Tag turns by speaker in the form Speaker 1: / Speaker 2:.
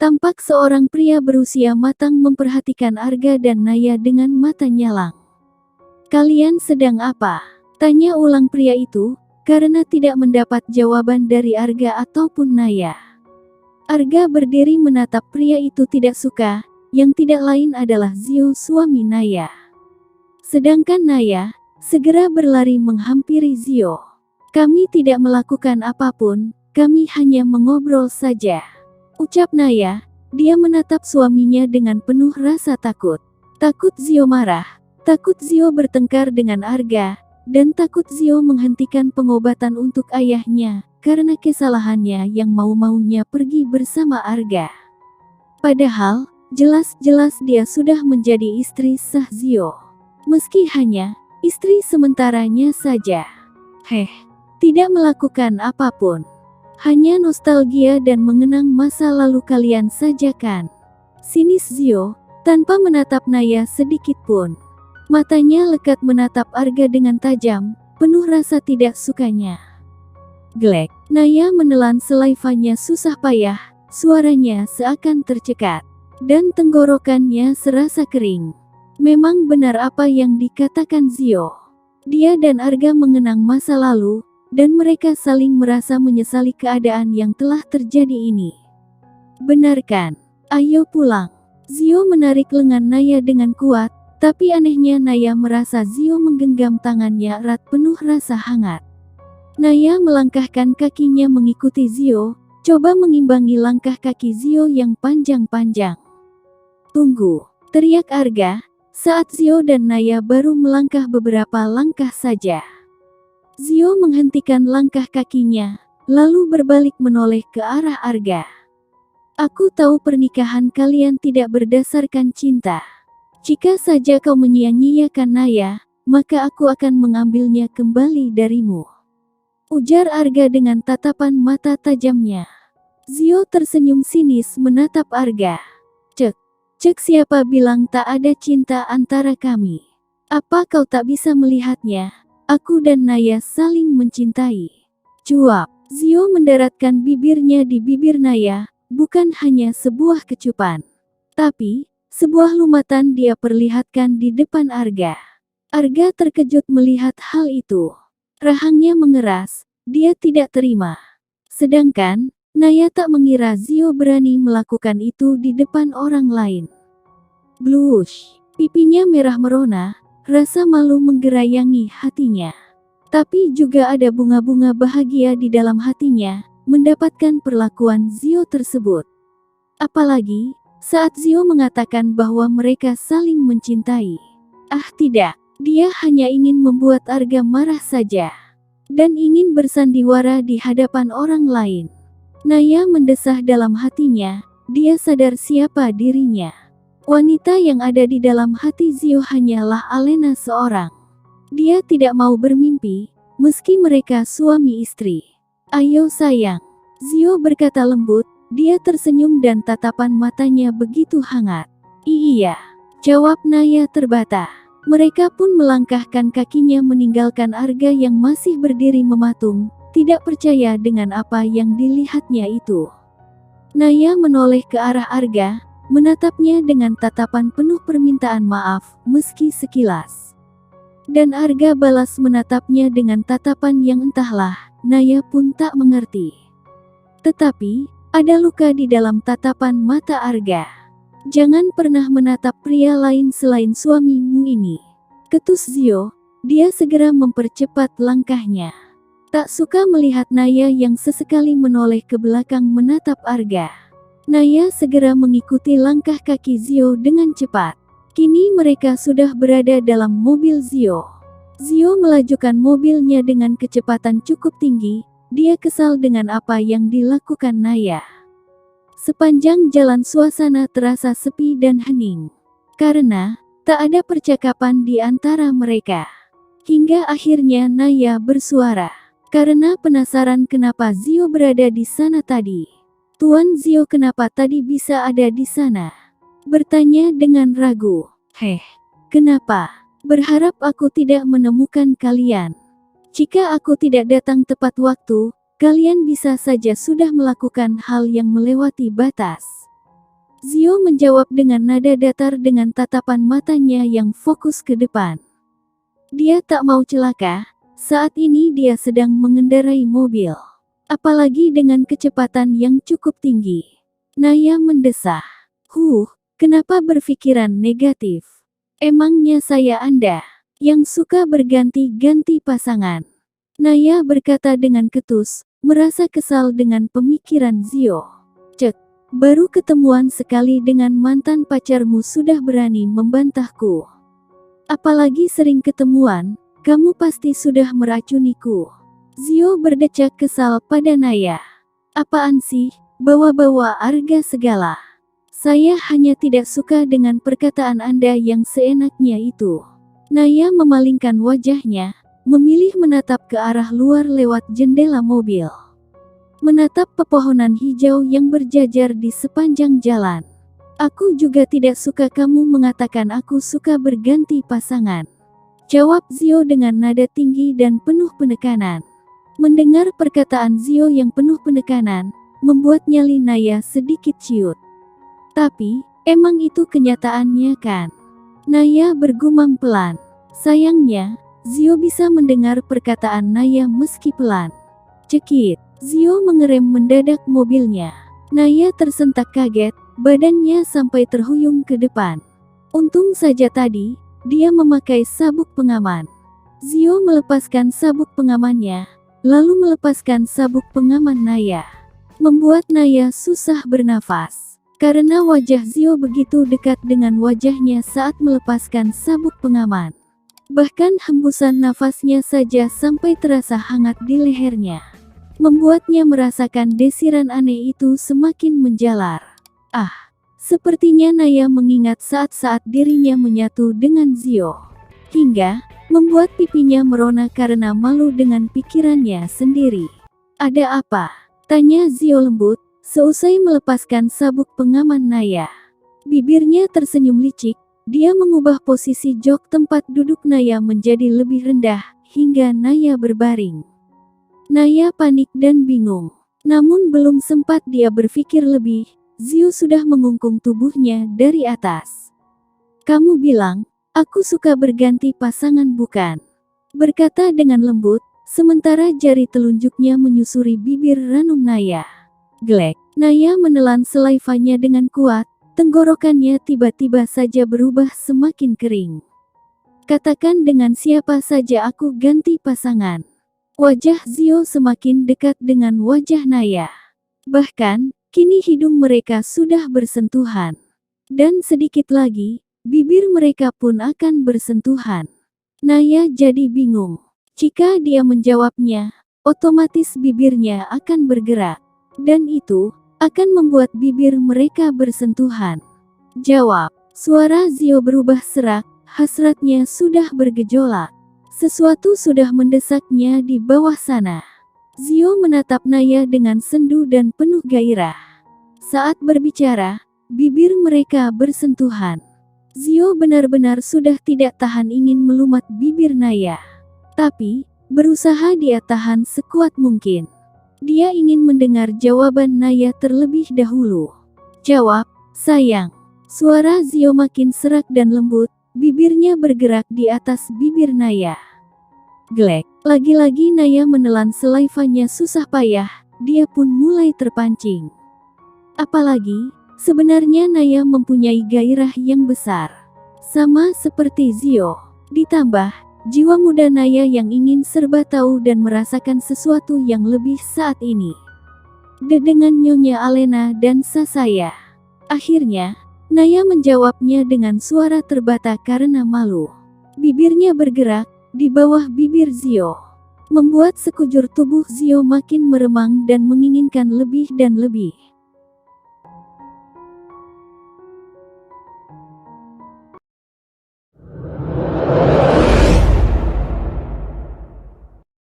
Speaker 1: Tampak seorang pria berusia matang memperhatikan Arga dan Naya dengan mata nyalang. "Kalian sedang apa?" tanya ulang pria itu, karena tidak mendapat jawaban dari Arga ataupun Naya. Arga berdiri menatap pria itu tidak suka, yang tidak lain adalah Zio, suami Naya. Sedangkan Naya segera berlari menghampiri Zio. "Kami tidak melakukan apapun, kami hanya mengobrol saja," ucap Naya. Dia menatap suaminya dengan penuh rasa takut. Takut Zio marah, takut Zio bertengkar dengan Arga, dan takut Zio menghentikan pengobatan untuk ayahnya, karena kesalahannya yang mau-maunya pergi bersama Arga. Padahal, jelas-jelas dia sudah menjadi istri sah Zio. Meski hanya istri sementaranya saja. Tidak melakukan apapun. Hanya nostalgia dan mengenang masa lalu kalian saja kan? Sinis Zio, tanpa menatap Naya sedikit pun. Matanya lekat menatap Arga dengan tajam, penuh rasa tidak sukanya. "Glek." Naya menelan selaivanya susah payah, suaranya seakan tercekat. Dan tenggorokannya serasa kering. Memang benar apa yang dikatakan Zio. Dia dan Arga mengenang masa lalu, dan mereka saling merasa menyesali keadaan yang telah terjadi ini. "Benar kan? Ayo pulang." Zio menarik lengan Naya dengan kuat, tapi anehnya Naya merasa Zio menggenggam tangannya erat penuh rasa hangat. Naya melangkahkan kakinya mengikuti Zio, coba mengimbangi langkah kaki Zio yang panjang-panjang. "Tunggu!" teriak Arga, saat Zio dan Naya baru melangkah beberapa langkah saja. Zio menghentikan langkah kakinya, lalu berbalik menoleh ke arah Arga. "Aku tahu pernikahan kalian tidak berdasarkan cinta. Jika saja kau menyia-nyiakan Naya, maka aku akan mengambilnya kembali darimu," ujar Arga dengan tatapan mata tajamnya. Zio tersenyum sinis menatap Arga. Cek siapa bilang tak ada cinta antara kami? Apa kau tak bisa melihatnya? Aku dan Naya saling mencintai. Cuap. Zio mendaratkan bibirnya di bibir Naya, bukan hanya sebuah kecupan, tapi sebuah lumatan dia perlihatkan di depan Arga. Arga terkejut melihat hal itu. Rahangnya mengeras, dia tidak terima. Sedangkan Naya tak mengira Zio berani melakukan itu di depan orang lain. Blush. Pipinya merah merona, rasa malu menggerayangi hatinya. Tapi juga ada bunga-bunga bahagia di dalam hatinya, mendapatkan perlakuan Zio tersebut. Apalagi, saat Zio mengatakan bahwa mereka saling mencintai. Ah tidak, dia hanya ingin membuat Arga marah saja. Dan ingin bersandiwara di hadapan orang lain. Naya mendesah dalam hatinya, dia sadar siapa dirinya. Wanita yang ada di dalam hati Zio hanyalah Alena seorang. Dia tidak mau bermimpi, meski mereka suami istri. "Ayo sayang," Zio berkata lembut, dia tersenyum dan tatapan matanya begitu hangat. "Iya," jawab Naya terbata. Mereka pun melangkahkan kakinya meninggalkan Arga yang masih berdiri mematung, tidak percaya dengan apa yang dilihatnya itu. Naya menoleh ke arah Arga, menatapnya dengan tatapan penuh permintaan maaf, meski sekilas. Dan Arga balas menatapnya dengan tatapan yang entahlah, Naya pun tak mengerti. Tetapi, ada luka di dalam tatapan mata Arga. "Jangan pernah menatap pria lain selain suamimu ini," ketus Zio. Dia segera mempercepat langkahnya. Tak suka melihat Naya yang sesekali menoleh ke belakang menatap Arga. Naya segera mengikuti langkah kaki Zio dengan cepat. Kini mereka sudah berada dalam mobil Zio. Zio melajukan mobilnya dengan kecepatan cukup tinggi, dia kesal dengan apa yang dilakukan Naya. Sepanjang jalan suasana terasa sepi dan hening. Karena tak ada percakapan di antara mereka. Hingga akhirnya Naya bersuara. Karena penasaran kenapa Zio berada di sana tadi. "Tuan Zio, kenapa tadi bisa ada di sana?" bertanya dengan ragu. Kenapa? Berharap aku tidak menemukan kalian. Jika aku tidak datang tepat waktu, kalian bisa saja sudah melakukan hal yang melewati batas. Zio menjawab dengan nada datar dengan tatapan matanya yang fokus ke depan. Dia tak mau celaka, saat ini dia sedang mengendarai mobil. Apalagi dengan kecepatan yang cukup tinggi. Naya mendesah. Kenapa berpikiran negatif? Emangnya saya Anda, yang suka berganti-ganti pasangan? Naya berkata dengan ketus, merasa kesal dengan pemikiran Zio. Cek, baru ketemuan sekali dengan mantan pacarmu sudah berani membantahku. Apalagi sering ketemuan, kamu pasti sudah meracuniku. Zio berdecak kesal pada Naya. Apaan sih, bawa-bawa harga segala. Saya hanya tidak suka dengan perkataan Anda yang seenaknya itu. Naya memalingkan wajahnya, memilih menatap ke arah luar lewat jendela mobil. Menatap pepohonan hijau yang berjajar di sepanjang jalan. Aku juga tidak suka kamu mengatakan aku suka berganti pasangan. Jawab Zio dengan nada tinggi dan penuh penekanan. Mendengar perkataan Zio yang penuh penekanan, membuat nyali Naya sedikit ciut. Tapi, emang itu kenyataannya kan? Naya bergumam pelan. Sayangnya, Zio bisa mendengar perkataan Naya meski pelan. Cekit, Zio mengerem mendadak mobilnya. Naya tersentak kaget, badannya sampai terhuyung ke depan. Untung saja tadi, dia memakai sabuk pengaman. Zio melepaskan sabuk pengamannya, lalu melepaskan sabuk pengaman Naya. Membuat Naya susah bernafas. Karena wajah Zio begitu dekat dengan wajahnya saat melepaskan sabuk pengaman. Bahkan hembusan nafasnya saja sampai terasa hangat di lehernya. Membuatnya merasakan desiran aneh itu semakin menjalar. Sepertinya Naya mengingat saat-saat dirinya menyatu dengan Zio. Hingga, membuat pipinya merona karena malu dengan pikirannya sendiri. Ada apa? Tanya Zio lembut. Seusai melepaskan sabuk pengaman Naya. Bibirnya tersenyum licik, dia mengubah posisi jok tempat duduk Naya menjadi lebih rendah, hingga Naya berbaring. Naya panik dan bingung. Namun belum sempat dia berpikir lebih, Zio sudah mengungkung tubuhnya dari atas. Kamu bilang, aku suka berganti pasangan bukan? Berkata dengan lembut, sementara jari telunjuknya menyusuri bibir ranum Naya. Glek, Naya menelan selaivanya dengan kuat, tenggorokannya tiba-tiba saja berubah semakin kering. Katakan dengan siapa saja aku ganti pasangan. Wajah Zio semakin dekat dengan wajah Naya. Bahkan, kini hidung mereka sudah bersentuhan. Dan sedikit lagi, bibir mereka pun akan bersentuhan. Naya jadi bingung. Jika dia menjawabnya, otomatis bibirnya akan bergerak. Dan itu akan membuat bibir mereka bersentuhan. Jawab. Suara Zio berubah serak, hasratnya sudah bergejolak. Sesuatu sudah mendesaknya di bawah sana. Zio menatap Naya dengan sendu dan penuh gairah. Saat berbicara, bibir mereka bersentuhan. Zio benar-benar sudah tidak tahan ingin melumat bibir Naya. Tapi, berusaha dia tahan sekuat mungkin. Dia ingin mendengar jawaban Naya terlebih dahulu. Jawab, sayang. Suara Zio makin serak dan lembut, bibirnya bergerak di atas bibir Naya. Glek, lagi-lagi Naya menelan selaivanya susah payah, dia pun mulai terpancing. Apalagi, sebenarnya Naya mempunyai gairah yang besar. Sama seperti Zio. Ditambah, jiwa muda Naya yang ingin serba tahu dan merasakan sesuatu yang lebih saat ini. Dengan Nyonya Alena dan Sasaya. Akhirnya, Naya menjawabnya dengan suara terbata karena malu. Bibirnya bergerak di bawah bibir Zio. Membuat sekujur tubuh Zio makin meremang dan menginginkan lebih dan lebih.